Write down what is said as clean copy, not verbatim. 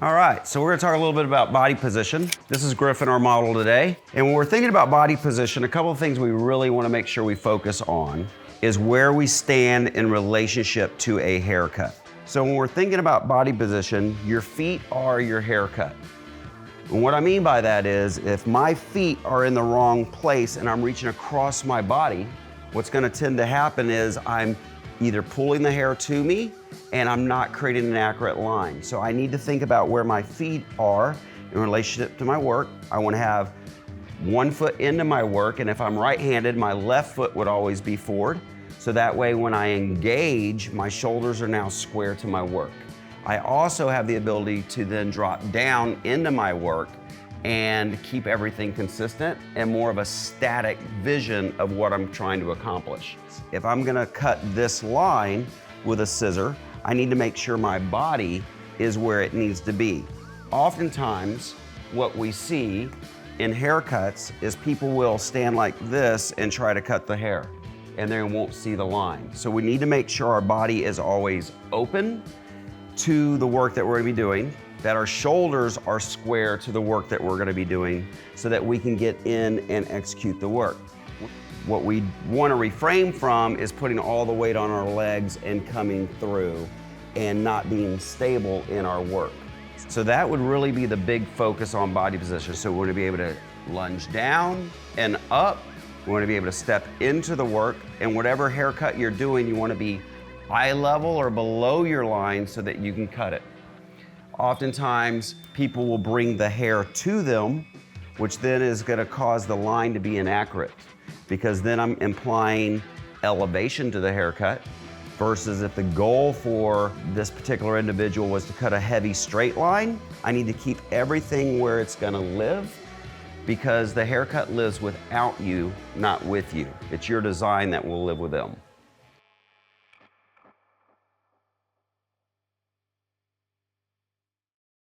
All right, so we're gonna talk a little bit about body position. This is Griffin, our model today. And when we're thinking about body position, a couple of things we really wanna make sure we focus on is where we stand in relationship to a haircut. So when we're thinking about body position, your feet are your haircut. And what I mean by that is if my feet are in the wrong place and I'm reaching across my body, what's gonna tend to happen is I'm either pulling the hair to me and I'm not creating an accurate line. So I need to think about where my feet are in relationship to my work. I wanna have one foot into my work, and if I'm right-handed, my left foot would always be forward. So that way when I engage, my shoulders are now square to my work. I also have the ability to then drop down into my work and keep everything consistent and more of a static vision of what I'm trying to accomplish. If I'm gonna cut this line with a scissor, I need to make sure my body is where it needs to be. Oftentimes, what we see in haircuts is people will stand like this and try to cut the hair, and they won't see the line. So we need to make sure our body is always open to the work that we're gonna be doing, that our shoulders are square to the work that we're gonna be doing so that we can get in and execute the work. What we wanna refrain from is putting all the weight on our legs and coming through and not being stable in our work. So that would really be the big focus on body position. So we wanna be able to lunge down and up. We wanna be able to step into the work, and whatever haircut you're doing, you wanna be eye level or below your line so that you can cut it. Oftentimes, people will bring the hair to them, which then is gonna cause the line to be inaccurate, because then I'm implying elevation to the haircut versus if the goal for this particular individual was to cut a heavy straight line, I need to keep everything where it's gonna live, because the haircut lives without you, not with you. It's your design that will live with them.